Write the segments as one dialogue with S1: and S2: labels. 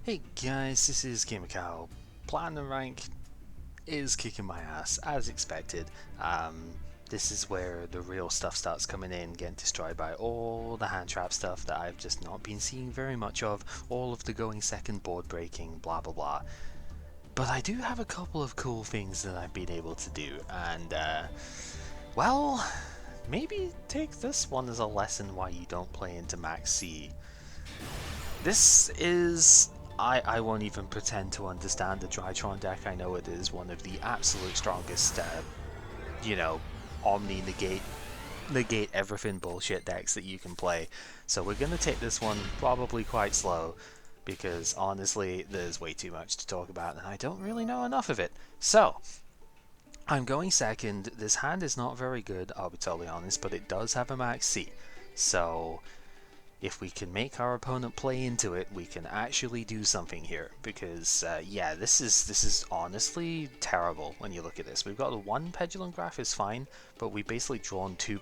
S1: Hey guys, this is GamerCow. Platinum rank is kicking my ass, as expected. This is where the real stuff starts coming in, getting destroyed by all the hand trap stuff that I've just not been seeing very much of, all of the going second board breaking, blah blah blah. But I do have a couple of cool things that I've been able to do, and well, maybe take this one as a lesson why you don't play into Maxx C. This is... I won't even pretend to understand the Drytron deck. I know it is one of the absolute strongest, you know, Omni negate everything bullshit decks that you can play. So we're going to take this one probably quite slow, because honestly, there's way too much to talk about and I don't really know enough of it. So, I'm going second. This hand is not very good, I'll be totally honest, but it does have a Maxx C. So, if we can make our opponent play into it, we can actually do something here. Because yeah, this is honestly terrible when you look at this. We've got the one Pendulum Graph is fine, but we've basically drawn two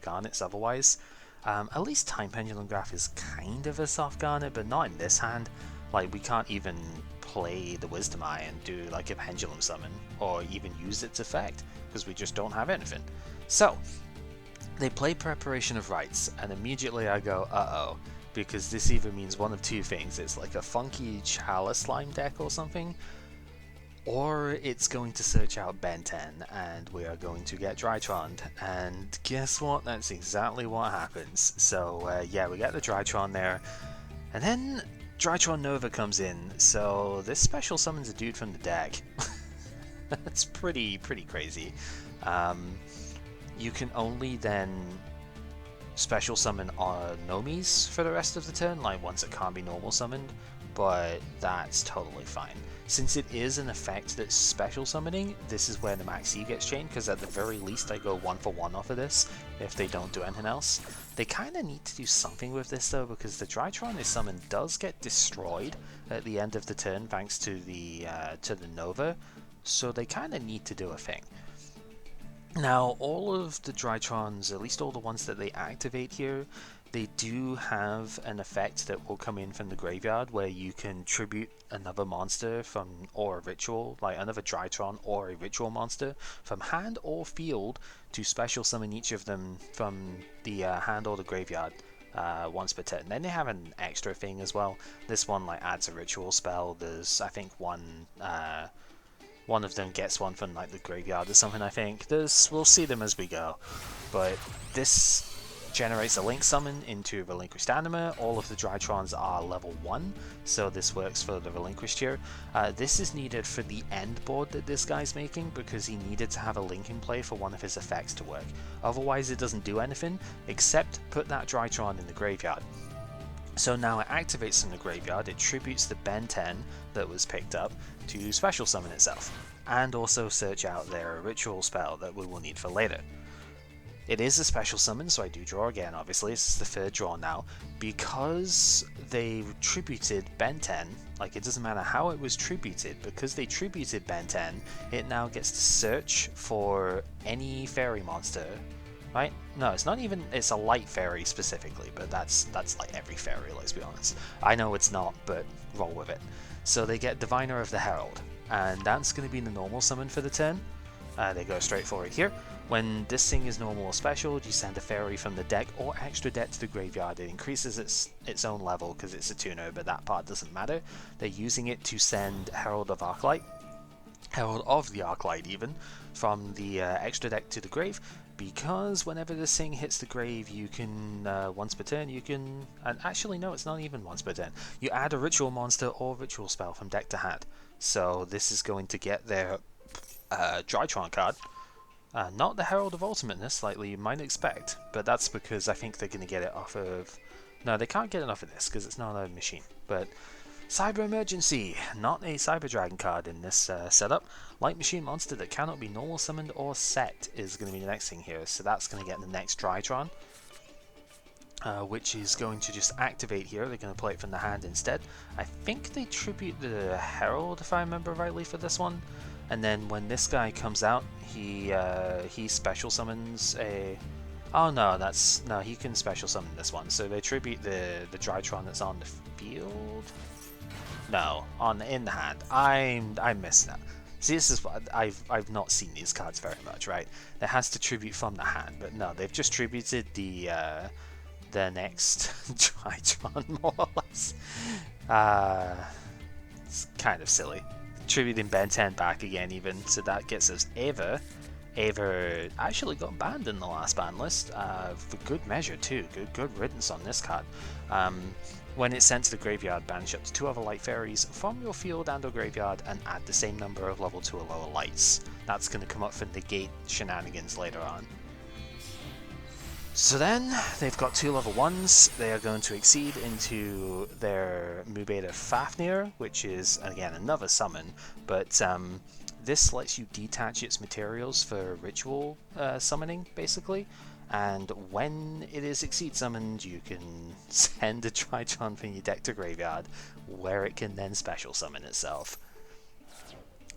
S1: Garnets otherwise. At least Time Pendulum Graph is kind of a soft Garnet, but not in this hand. Like, we can't even play the Wisdom Eye and do like a Pendulum Summon, or even use its effect, because we just don't have anything. So, they play Preparation of Rites, and immediately I go, uh-oh, because this either means one of two things. It's like a funky Chalice Slime deck or something, or it's going to search out Ben 10, and we are going to get Drytroned. And guess what? That's exactly what happens. So yeah, we get the Drytron there, and then Drytron Nova comes in, so this special summons a dude from the deck. That's pretty crazy. You can only then special summon Nomis for the rest of the turn, like ones that can't be normal summoned, but that's totally fine. Since it is an effect that's special summoning, this is where the Maxx C gets chained, because at the very least I go 1-for-1 off of this if they don't do anything else. They kind of need to do something with this though, because the Drytron they summon does get destroyed at the end of the turn thanks to the Nova, so they kind of need to do a thing. Now, all of the Drytrons, at least all the ones that they activate here, they do have an effect that will come in from the graveyard where you can tribute another monster from, or a ritual, like another Drytron or a ritual monster, from hand or field to special summon each of them from the hand or the graveyard once per turn. Then they have an extra thing as well. This one like adds a ritual spell. There's, I think, one of them gets one from like the graveyard or something, I think. We'll see them as we go. But this generates a Link Summon into Relinquished Anima. All of the Drytrons are level 1, so this works for the Relinquished here. This is needed for the end board that this guy's making, because he needed to have a Link in play for one of his effects to work. Otherwise it doesn't do anything, except put that Drytron in the graveyard. So now it activates in the graveyard, it tributes the Ben 10 that was picked up to special summon itself, and also search out their ritual spell that we will need for later. It is a special summon, so I do draw again, obviously. This is the third draw now. Because they tributed Ben 10, like it doesn't matter how it was tributed, because they tributed Ben 10, it now gets to search for any fairy monster. Right? No, it's not even, it's a light fairy specifically, but that's like every fairy, let's be honest. I know it's not, but roll with it. So they get Diviner of the Herald, and that's going to be the normal summon for the turn. They go straight for it here. When this thing is normal or special, you send a fairy from the deck or extra deck to the graveyard. It increases its own level because it's a tuner, but that part doesn't matter. They're using it to send Herald of Arclight, Herald of the Arclight even, from the extra deck to the grave, because whenever this thing hits the grave, you can, once per turn, you can, and actually no, it's not even once per turn, you add a ritual monster or ritual spell from deck to hand. So this is going to get their Drytron card, not the Herald of Ultimateness like you might expect, but that's because I think they're going to get it off of, no, they can't get it off of this because it's not a machine, but Cyber Emergency, not a Cyber Dragon card in this setup. Light Machine Monster that cannot be normal summoned or set is going to be the next thing here, so that's going to get the next Drytron, which is going to just activate here. They're going to play it from the hand instead. I think they tribute the Herald, if I remember rightly, for this one, and then when this guy comes out, he special summons a... Oh no, no, he can special summon this one, so they tribute the Drytron that's on the field. No, in the hand. I missed that. See, this is what I've not seen these cards very much, right? It has to tribute from the hand, but no, they've just tributed the next Drytron, more or less. It's kind of silly. Tributing Ben 10 back again, even, so that gets us Ava. Ava actually got banned in the last ban list, for good measure too. Good riddance on this card. When it's sent to the graveyard, banish up to 2 other light fairies from your field and or graveyard and add the same number of level 2 or lower lights. That's going to come up for negate shenanigans later on. So then, they've got 2 level 1s, they are going to exceed into their Mubeta Fafnir, which is, again, another summon, but this lets you detach its materials for ritual summoning, basically, and when it is exceed summoned, you can send a Drytron from your deck to graveyard, where it can then special summon itself.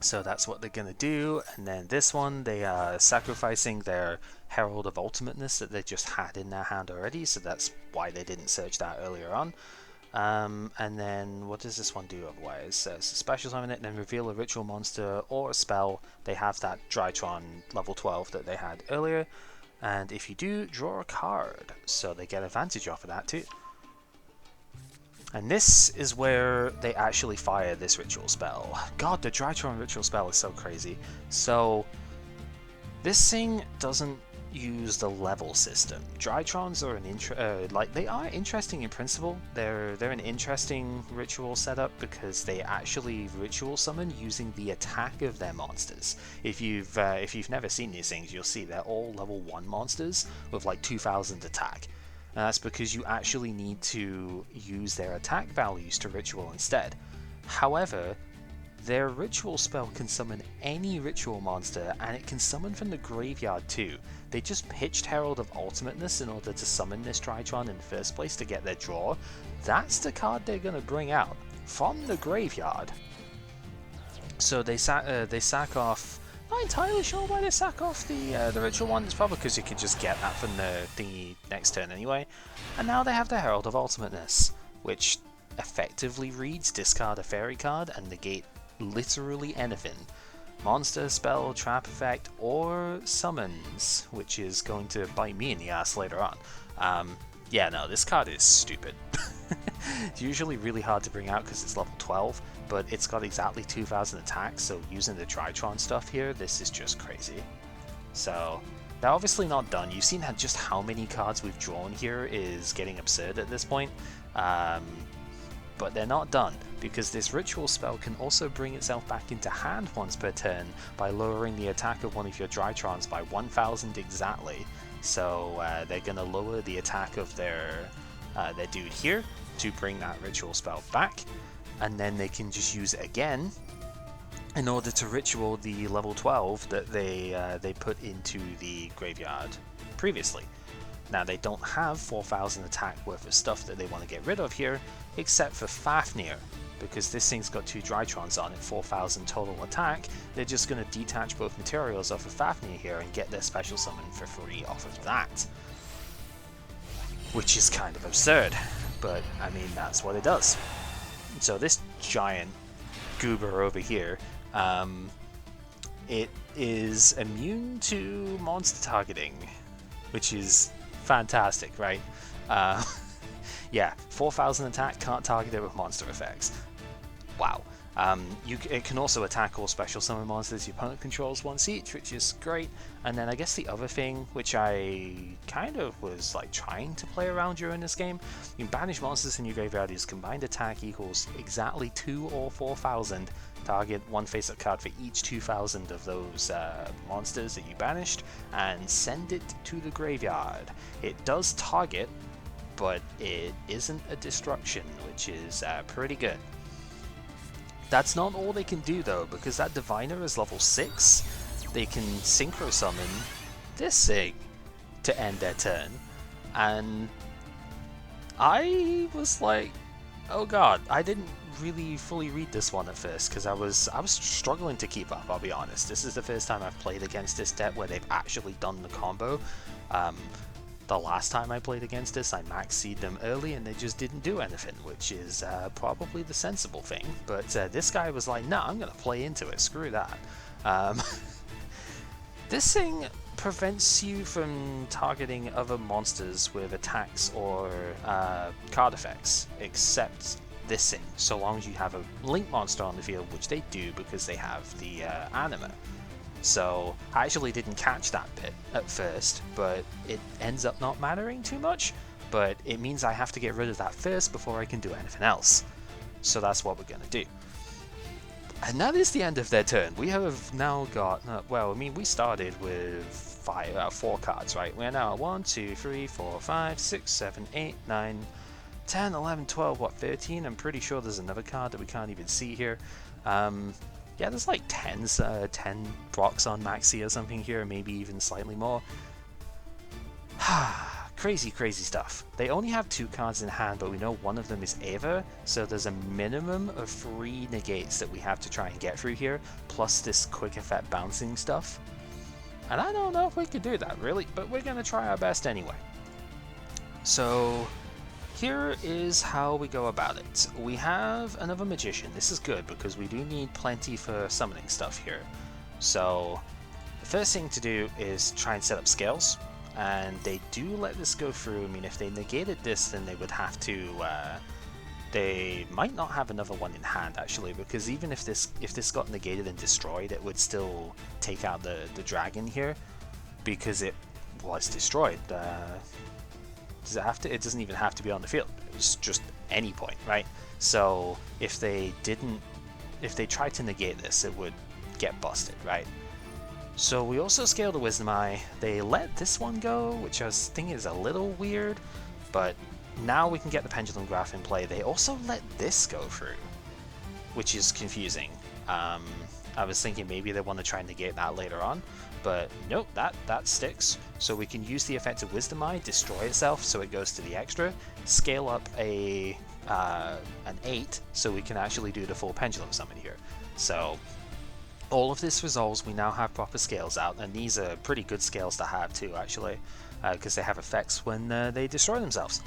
S1: So that's what they're going to do, and then this one, they are sacrificing their Herald of Ultimateness that they just had in their hand already, so that's why they didn't search that earlier on. And then, what does this one do otherwise? So special summon it, then reveal a ritual monster or a spell. They have that Drytron level 12 that they had earlier, and if you do, draw a card, so they get advantage off of that too. And this is where they actually fire this ritual spell. God, the Drytron ritual spell is so crazy. So, this thing doesn't use the level system. Drytrons are they are interesting in principle. They're an interesting ritual setup because they actually ritual summon using the attack of their monsters. If you've never seen these things, you'll see they're all level 1 monsters with like 2000 attack. And that's because you actually need to use their attack values to ritual instead. However, their ritual spell can summon any ritual monster, and it can summon from the graveyard too. They just pitched Herald of Ultimateness in order to summon this Drytron in the first place to get their draw. That's the card they're going to bring out from the graveyard. So they sack off. Not entirely sure why they sack off the ritual one. It's probably because you could just get that from the next turn anyway. And now they have the Herald of Ultimateness, which effectively reads discard a fairy card and negate literally anything. Monster, spell, trap effect, or summons, which is going to bite me in the ass later on. Yeah, no, this card is stupid. It's usually really hard to bring out because it's level 12, but it's got exactly 2000 attack, so using the Drytron stuff here, this is just crazy. So, they're obviously not done. You've seen just how many cards we've drawn here is getting absurd at this point. But they're not done, because this ritual spell can also bring itself back into hand once per turn by lowering the attack of one of your Drytrons by 1000 exactly. So they're going to lower the attack of their dude here to bring that ritual spell back, and then they can just use it again in order to ritual the level 12 that they put into the graveyard previously. Now they don't have 4000 attack worth of stuff that they want to get rid of here, except for Fafnir, because this thing's got 2 Drytrons on it, 4000 total attack. They're just going to detach both materials off of Fafnir here and get their special summon for free off of that. Which is kind of absurd, but I mean that's what it does. So this giant goober over here, it is immune to monster targeting, which is fantastic, right? Yeah, 4000 attack, can't target it with monster effects. Wow. It can also attack all special summon monsters your opponent controls once each, which is great. And then I guess the other thing, which I kind of was like trying to play around during this game, you can banish monsters in your graveyard whose combined attack equals exactly 2 or 4000. Target one face-up card for each 2000 of those monsters that you banished, and send it to the graveyard. It does target, but it isn't a destruction, which is pretty good. That's not all they can do though, because that Diviner is level 6. They can Synchro Summon this thing to end their turn, and I was like, oh god, I didn't really fully read this one at first because I was struggling to keep up, I'll be honest. This is the first time I've played against this deck where they've actually done the combo. The last time I played against this, I Maxx C'd them early and they just didn't do anything, which is probably the sensible thing. But this guy was like, nah, I'm going to play into it, screw that. This thing prevents you from targeting other monsters with attacks or card effects, except this thing, so long as you have a link monster on the field, which they do because they have the anima. So I actually didn't catch that bit at first, but it ends up not mattering too much, but it means I have to get rid of that first before I can do anything else. So that's what we're going to do. And that is the end of their turn. We have now got, well, I mean, we started with 4 cards, right? We're now at 1, 2, 3, 4, 5, 6, 7, 8, 9, 10, 11, 12, what, 13? I'm pretty sure there's another card that we can't even see here. Yeah, there's like 10 rocks on Maxx C or something here, maybe even slightly more. Crazy, crazy stuff. They only have 2 cards in hand, but we know one of them is Ava, so there's a minimum of 3 negates that we have to try and get through here, plus this quick effect bouncing stuff. And I don't know if we could do that, really, but we're going to try our best anyway. So here is how we go about it. We have another magician. This is good because we do need plenty for summoning stuff here. So the first thing to do is try and set up scales, and they do let this go through. I mean, if they negated this, then they would have to they might not have another one in hand actually, because even if this got negated and destroyed, it would still take out the dragon here because it was destroyed. Does it have to? It doesn't even have to be on the field. It's just any point, right? So if they tried to negate this, it would get busted, right? So we also scaled the Wisdom Eye. They let this one go, which I was thinking is a little weird, but now we can get the Pendulum Graph in play. They also let this go through, which is confusing. I was thinking maybe they want to try and negate that later on, but nope, that sticks. So we can use the effect of Wisdom Eye, destroy itself so it goes to the extra, scale up an 8 so we can actually do the full Pendulum Summon here. So all of this resolves, we now have proper scales out, and these are pretty good scales to have too actually, because they have effects when they destroy themselves.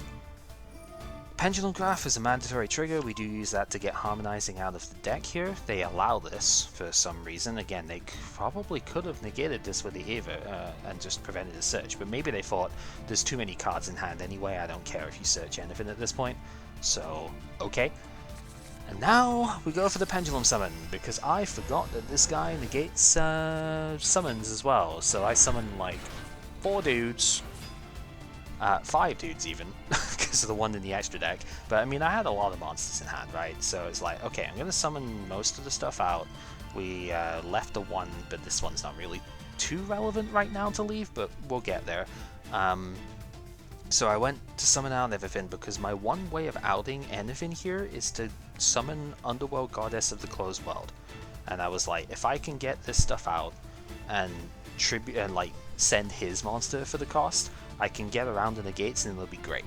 S1: Pendulum Graph is a mandatory trigger. We do use that to get harmonizing out of the deck here. They allow this for some reason. Again, they probably could have negated this with the Ava and just prevented a search, but maybe they thought there's too many cards in hand anyway, I don't care if you search anything at this point. So, okay. And now we go for the Pendulum Summon, because I forgot that this guy negates summons as well. So I summon like 4 dudes, 5 dudes even, because of the one in the extra deck. But I mean, I had a lot of monsters in hand, right? So it's like, okay, I'm going to summon most of the stuff out. We left the one, but this one's not really too relevant right now to leave, but we'll get there. So I went to summon out everything, because my one way of outing anything here is to summon Underworld Goddess of the Closed World. And I was like, if I can get this stuff out and tribute and like send his monster for the cost, I can get around the negates and it'll be great.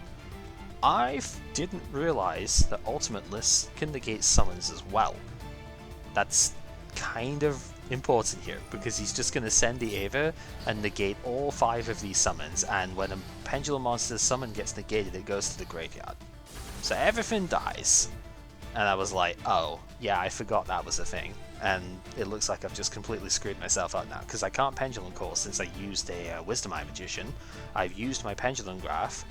S1: I didn't realize that Ultimateness can negate summons as well. That's kind of important here, because he's just going to send the Ava and negate all 5 of these summons, and when a Pendulum Monster's summon gets negated, it goes to the graveyard. So everything dies. And I was like, oh, yeah, I forgot that was a thing. And it looks like I've just completely screwed myself up now, because I can't Pendulum Call since I used a Wisdom Eye Magician. I've used my Pendulum Graph,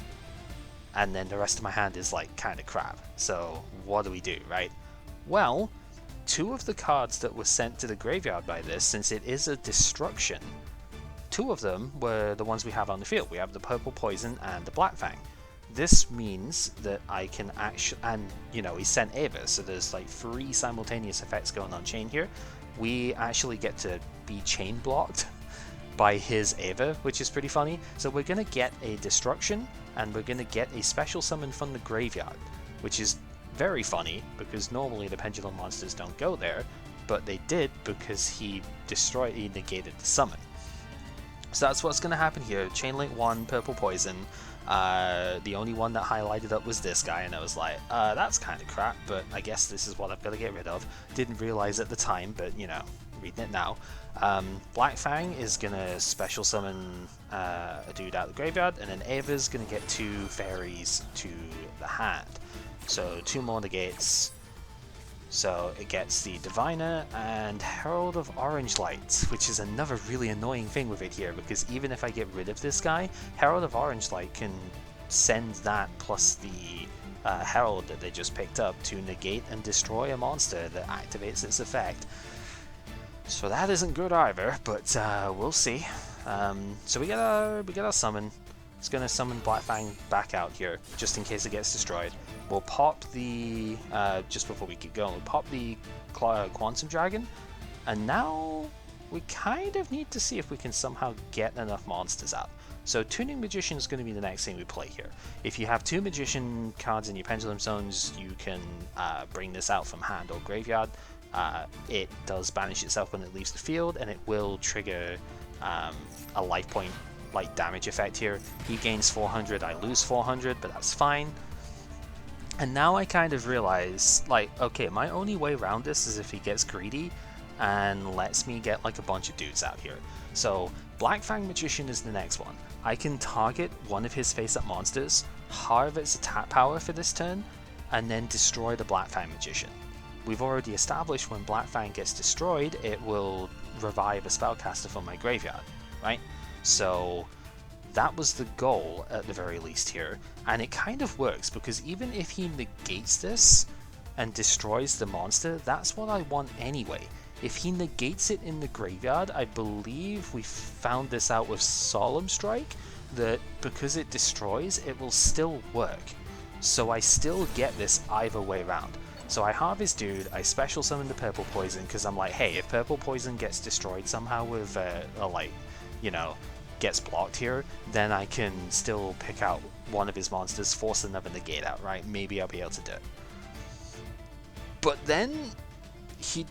S1: and then the rest of my hand is like kind of crap. So what do we do, right? Well, 2 of the cards that were sent to the graveyard by this, since it is a destruction, 2 of them were the ones we have on the field. We have the Purple Poison and the Black Fang. This means that I can actually, and you know, he sent Ava, so there's like 3 simultaneous effects going on chain here. We actually get to be chain blocked by his Ava, which is pretty funny. So we're going to get a destruction, and we're going to get a special summon from the graveyard, which is very funny, because normally the Pendulum monsters don't go there, but they did because he negated the summon. So that's what's going to happen here. Chain Link 1, Purple Poison. The only one that highlighted up was this guy, and I was like, that's kind of crap, but I guess this is what I've got to get rid of. Didn't realize at the time, but you know, reading it now. Black Fang is gonna special summon a dude out of the graveyard, and then Ava's gonna get 2 fairies to the hand. So 2 more negates. So it gets the Diviner and Herald of Orange Light, which is another really annoying thing with it here, because even if I get rid of this guy, Herald of Orange Light can send that plus the Herald that they just picked up to negate and destroy a monster that activates its effect. So that isn't good either, but we'll see. So we get our summon. It's going to summon Black Fang back out here, just in case it gets destroyed. We'll pop the, just before we keep going, we'll pop the Quantum Dragon, and now we kind of need to see if we can somehow get enough monsters out. So Tuning Magician is going to be the next thing we play here. If you have 2 Magician cards in your Pendulum Zones, you can bring this out from hand or graveyard. It does banish itself when it leaves the field, and it will trigger a life point like damage effect here. He gains 400, I lose 400, but that's fine. And now I kind of realize, like, okay, my only way around this is if he gets greedy and lets me get like a bunch of dudes out here. So Black Fang Magician is the next one. I can target one of his face-up monsters, halve its attack power for this turn, and then destroy the Black Fang Magician. We've already established when Black Fang gets destroyed, it will revive a spellcaster from my graveyard, right? So that was the goal at the very least here, and it kind of works, because even if he negates this and destroys the monster, that's what I want anyway. If he negates it in the graveyard, I believe we found this out with Solemn Strike, that because it destroys, it will still work. So I still get this either way around. So I harvest dude, I special summon the Purple Poison, because I'm like, hey, if Purple Poison gets destroyed somehow with, like, you know, gets blocked here, then I can still pick out one of his monsters, force another negate out, right? Maybe I'll be able to do it. But then he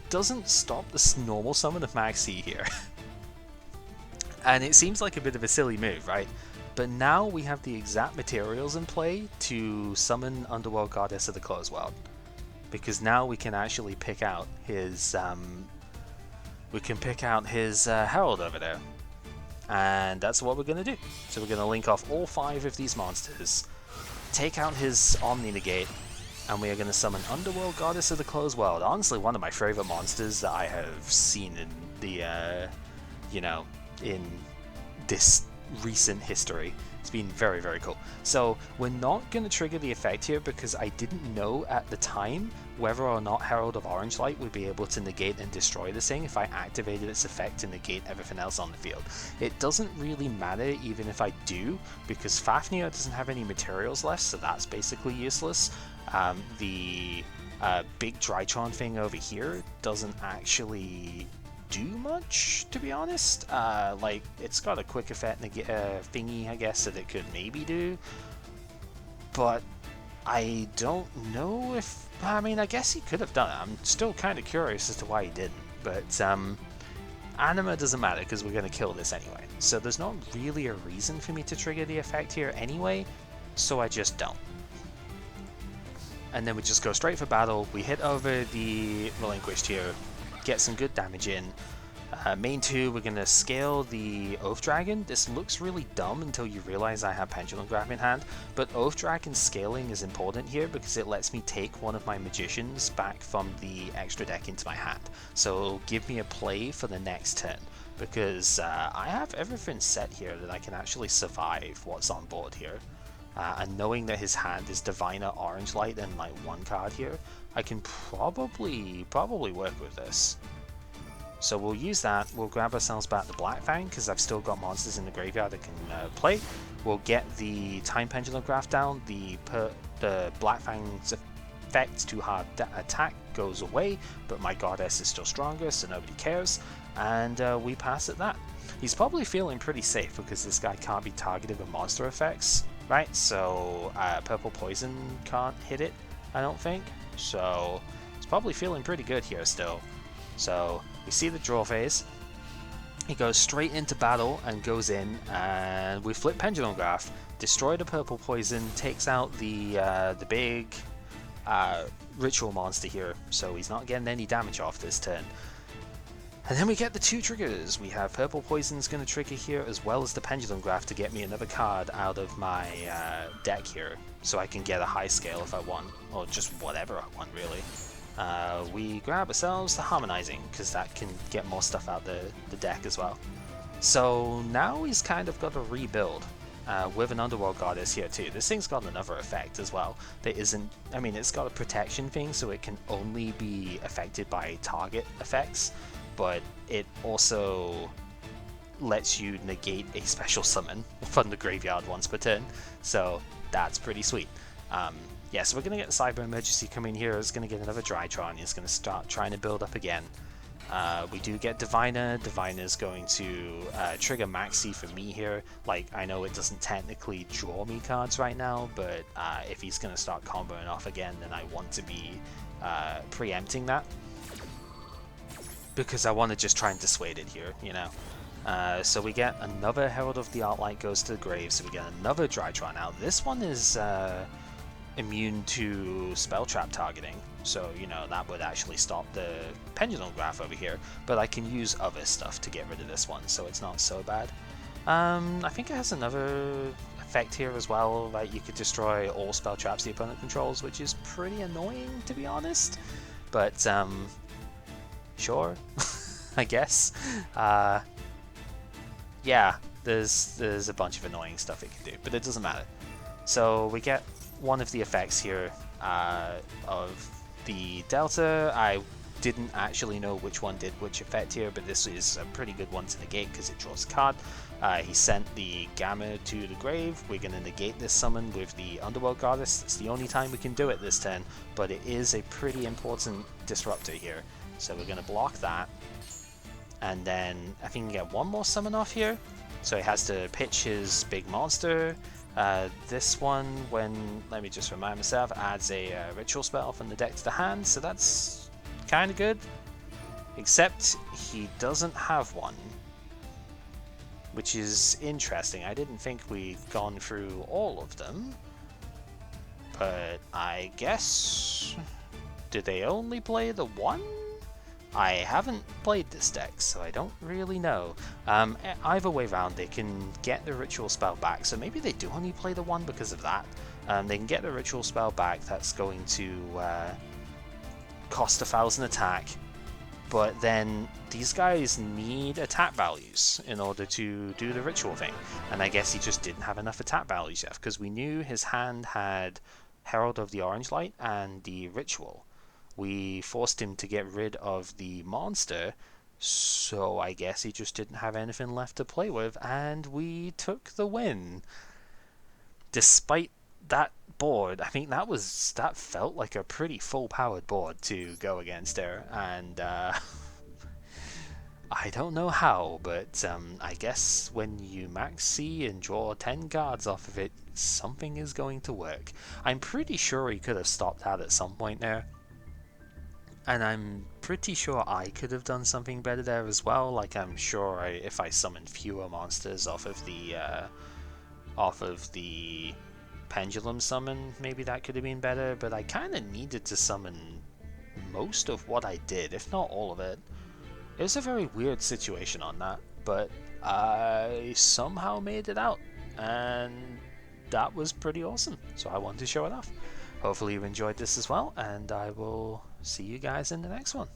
S1: doesn't stop the normal summon of Maxx C here. And it seems like a bit of a silly move, right? But now we have the exact materials in play to summon Underworld Goddess of the Closed World. Because now we can actually pick out his Herald over there. And that's what we're going to do. So we're going to link off all 5 of these monsters, take out his Omni Negate, and we are going to summon Underworld Goddess of the Closed World. Honestly, one of my favorite monsters that I have seen in the, you know, in this recent history. It's been very, very cool. So we're not going to trigger the effect here because I didn't know at the time whether or not Herald of Orange Light would be able to negate and destroy this thing if I activated its effect to negate everything else on the field. It doesn't really matter even if I do, because Fafnir doesn't have any materials left, so that's basically useless. The big Drytron thing over here doesn't actually do much, to be honest. Like, it's got a quick effect thingy, I guess, that it could maybe do, but I don't know if, I mean, I guess he could have done it. I'm still kind of curious as to why he didn't, but Anima doesn't matter because we're going to kill this anyway, so there's not really a reason for me to trigger the effect here anyway, so I just don't. And then we just go straight for battle. We hit over the Relinquished here, get some good damage in. Main 2, we're going to scale the Oath Dragon. This looks really dumb until you realize I have Pendulum Graph in hand, but Oath Dragon scaling is important here because it lets me take one of my Magicians back from the extra deck into my hand. So it'll give me a play for the next turn, because I have everything set here that I can actually survive what's on board here. And knowing that his hand is Diviner Orange Light and like 1 card here, I can probably work with this. So we'll use that, we'll grab ourselves back the Black Fang, because I've still got monsters in the graveyard that can play. We'll get the Time Pendulum Graph down, the Black Fang's effect to hard attack goes away, but my Goddess is still stronger, so nobody cares, and we pass at that. He's probably feeling pretty safe, because this guy can't be targeted with monster effects, right? So Purple Poison can't hit it, I don't think, so he's probably feeling pretty good here still. So we see the draw phase, he goes straight into battle and goes in, and we flip Pendulum Graph, destroy the Purple Poison, takes out the big Ritual monster here, so he's not getting any damage off this turn. And then we get the two triggers. We have Purple Poison's going to trigger here, as well as the Pendulum Graph to get me another card out of my deck here, so I can get a high scale if I want, or just whatever I want really. We grab ourselves the Harmonizing, because that can get more stuff out the deck as well. So now he's kind of got a rebuild. With an Underworld Goddess here too. This thing's got another effect as well that isn't, I mean, it's got a protection thing, so it can only be affected by target effects, but it also lets you negate a special summon from the graveyard once per turn, so that's pretty sweet. Yeah, so we're going to get the Cyber Emergency coming here. It's going to get another Drytron. It's going to start trying to build up again. We do get Diviner. Diviner's going to trigger Maxx C for me here. Like, I know it doesn't technically draw me cards right now, but if he's going to start comboing off again, then I want to be preempting that, because I want to just try and dissuade it here, you know. So we get another Herald of the Arclight goes to the grave, so we get another Drytron. Now this one is immune to Spell Trap targeting, so you know that would actually stop the Pendulum Graph over here, but I can use other stuff to get rid of this one, so it's not so bad. I think it has another effect here as well, like you could destroy all Spell Traps the opponent controls, which is pretty annoying to be honest, but sure, I guess. Yeah, there's a bunch of annoying stuff it can do, but it doesn't matter. So we get one of the effects here of the Delta. I didn't actually know which one did which effect here, but this is a pretty good one to negate because it draws a card. He sent the Gamma to the grave. We're going to negate this summon with the Underworld Goddess. It's the only time we can do it this turn, but it is a pretty important disruptor here. So we're going to block that. And then I think we can get one more summon off here. So he has to pitch his big monster. This one, let me just remind myself, adds a ritual spell from the deck to the hand, so that's kind of good. Except he doesn't have one, which is interesting. I didn't think we'd gone through all of them, but I guess, do they only play the one? I haven't played this deck, so I don't really know. Either way round, they can get the ritual spell back, so maybe they do only play the one because of that. They can get the ritual spell back, that's going to cost 1,000 attack, but then these guys need attack values in order to do the ritual thing, and I guess he just didn't have enough attack values yet, because we knew his hand had Herald of the Orange Light and the ritual. We forced him to get rid of the monster, so I guess he just didn't have anything left to play with, and we took the win. Despite that board, I think that felt like a pretty full-powered board to go against there, and I don't know how, but I guess when you Maxx C and draw 10 cards off of it, something is going to work. I'm pretty sure he could have stopped that at some point there. And I'm pretty sure I could have done something better there as well. Like, I'm sure if I summoned fewer monsters off of the pendulum summon, maybe that could have been better. But I kind of needed to summon most of what I did, if not all of it. It was a very weird situation on that, but I somehow made it out, and that was pretty awesome. So I wanted to show it off. Hopefully you enjoyed this as well, and I will see you guys in the next one.